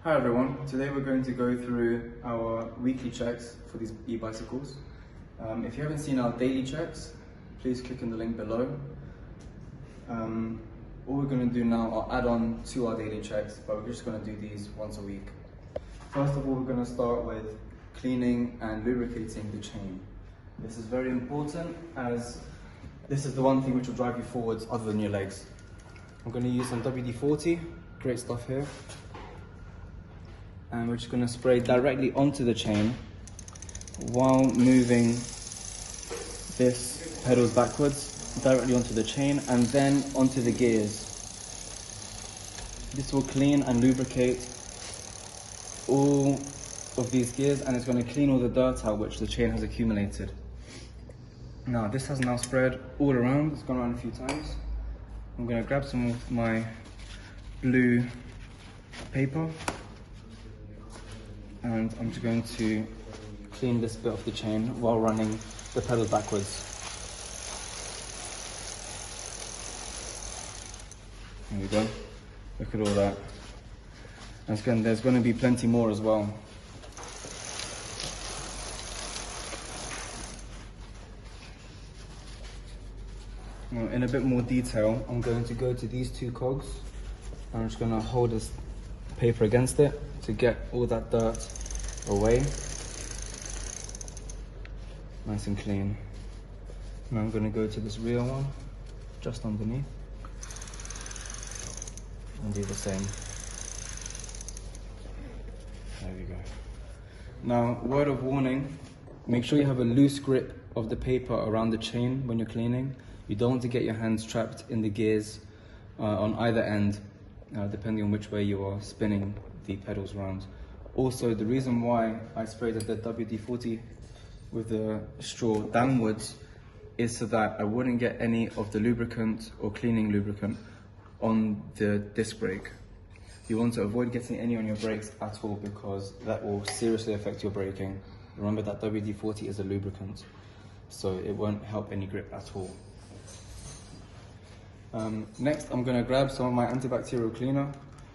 Hi everyone, today we're going to go through our weekly checks for these e-bicycles. If you haven't seen our daily checks, please click on the link below. All we're going to do now are add on to our daily checks, but we're just going to do these once a week. First of all, we're going to start with cleaning and lubricating the chain. This is very important as this is the one thing which will drive you forwards other than your legs. I'm going to use some WD-40, great stuff here. And we're just going to spray directly onto the chain while moving this pedals backwards, directly onto the chain and then onto the gears. This will clean and lubricate all of these gears and it's going to clean all the dirt out which the chain has accumulated. Now this has now spread all around, it's gone around a few times. I'm going to grab some of my blue paper and I'm just going to clean this bit of the chain while running the pedals backwards. There we go. Look at all that. And there's going to be plenty more as well. Now, in a bit more detail, I'm going to go to these two cogs. I'm just going to hold this paper against it to get all that dirt away. Nice and clean. Now I'm going to go to this rear one, just underneath, and do the same. There we go. Now, word of warning, make sure you have a loose grip of the paper around the chain when you're cleaning. You don't want to get your hands trapped in the gears on either end, depending on which way you are spinning the pedals around. Also, the reason why I sprayed the WD-40 with the straw downwards is so that I wouldn't get any of the lubricant or cleaning lubricant on the disc brake. You want to avoid getting any on your brakes at all because that will seriously affect your braking. Remember that WD-40 is a lubricant, so it won't help any grip at all. Next, I'm going to grab some of my antibacterial cleaner.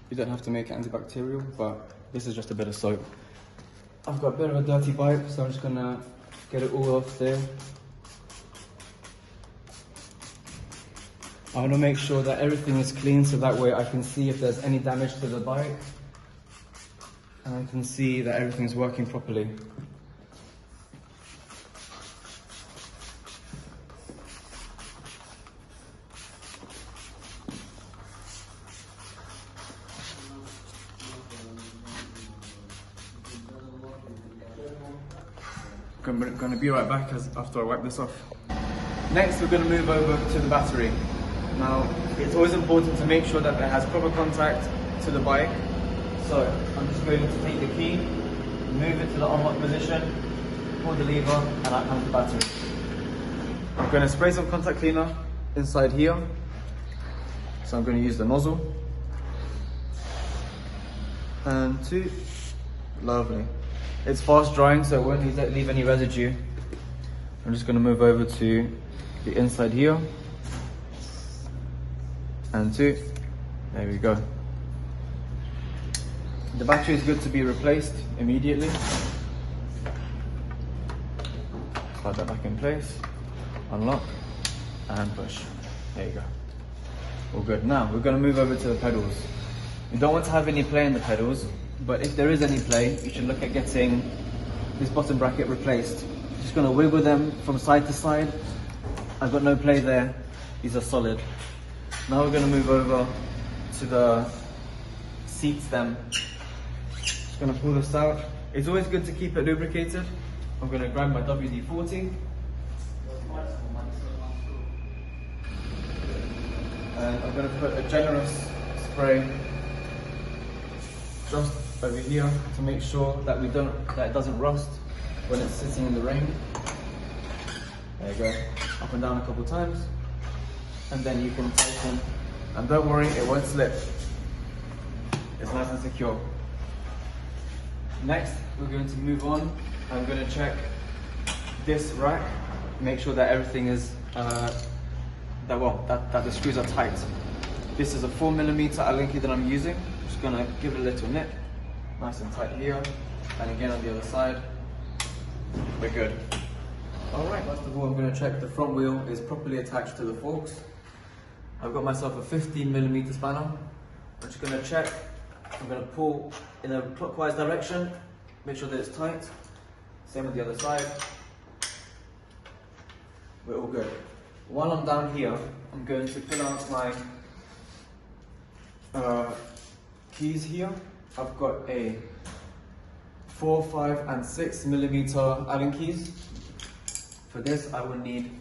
You don't have to make it antibacterial, but this is just a bit of soap. I've got a bit of a dirty bike, so I'm just going to get it all off there. I want to make sure that everything is clean so that way I can see if there's any damage to the bike and I can see that everything's working properly. I'm going to be right back after I wipe this off. Next, we're going to move over to the battery. Now, it's always important to make sure that it has proper contact to the bike. So, I'm just going to take the key, move it to the on-lock position, pull the lever, and out comes the battery. I'm going to spray some contact cleaner inside here. So I'm going to use the nozzle. And two. Lovely. It's fast drying, so it won't leave any residue. I'm just going to move over to the inside here. And two. There we go. The battery is good to be replaced immediately. Slide that back in place. Unlock. And push. There you go. All good. Now, we're going to move over to the pedals. You don't want to have any play in the pedals. But if there is any play, you should look at getting this bottom bracket replaced. Just going to wiggle them from side to side. I've got no play there. These are solid. Now we're going to move over to the seat stem. Just going to pull this out. It's always good to keep it lubricated. I'm going to grab my WD-40. And I'm going to put a generous spray just over here to make sure that it doesn't rust when it's sitting in the rain. There you go. Up and down a couple times, and then you can tighten. And don't worry, it won't slip. It's nice and secure. Next, we're going to move on. I'm going to check this rack, make sure that everything is that the screws are tight. This is a 4mm Allen key that I'm using. Just gonna give it a little nip. nice and tight here, and again on the other side. We're good. Alright, first of all I'm going to check the front wheel is properly attached to the forks. I've got myself a 15mm spanner. I'm just going to check. I'm going to pull in a clockwise direction, make sure that it's tight. Same with the other side. We're all good. While I'm down here, I'm going to pull out my keys here. I've got a 4, 5 and 6mm Allen keys. For this I will need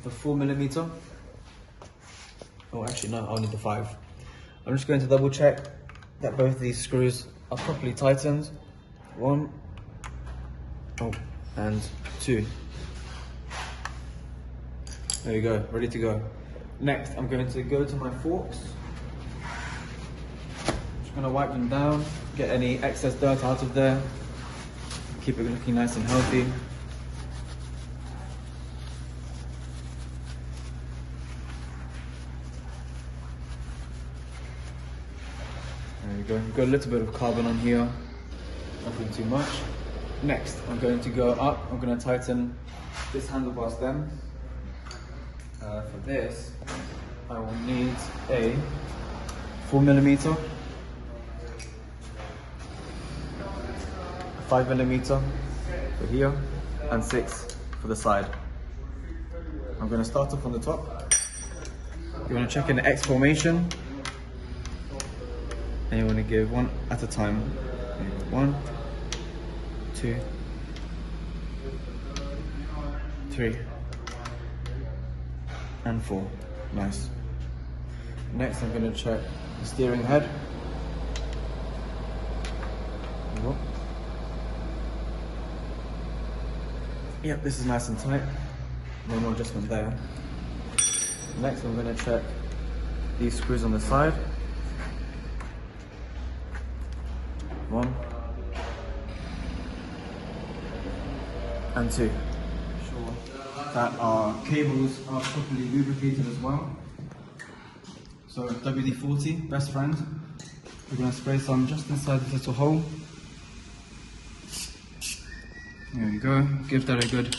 the 4mm. Oh actually no, I'll need the 5. I'm just going to double check that both these screws are properly tightened. 1, and 2. There you go, ready to go. Next I'm going to go to my forks. Just going to wipe them down, get any excess dirt out of there, keep it looking nice and healthy. There you go, we've got a little bit of carbon on here, nothing too much. Next, I'm going to go up, I'm going to tighten this handlebar stem. For this, I will need a 4mm, 5mm for here, and 6 for the side. I'm going to start off on the top. You want to check in the X formation, and you want to give one at a time. 1, 2, 3, and 4. Nice. Next, I'm going to check the steering head. Yep, this is nice and tight. No more adjustment there. Next, I'm going to check these screws on the side. 1 and 2. Sure that our cables are properly lubricated as well. So WD-40, best friend. We're going to spray some just inside this little hole. There we go. Give that a good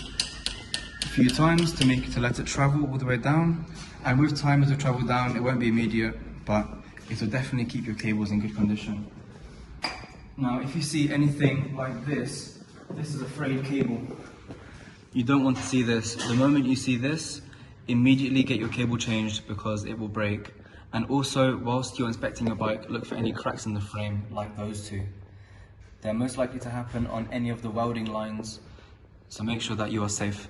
few times to let it travel all the way down. And with time as it travel down, it won't be immediate, but it will definitely keep your cables in good condition. Now, if you see anything like this, this is a frayed cable. You don't want to see this. The moment you see this, immediately get your cable changed because it will break. And also, whilst you're inspecting your bike, look for any cracks in the frame, like those two. They're most likely to happen on any of the welding lines, so make sure that you are safe.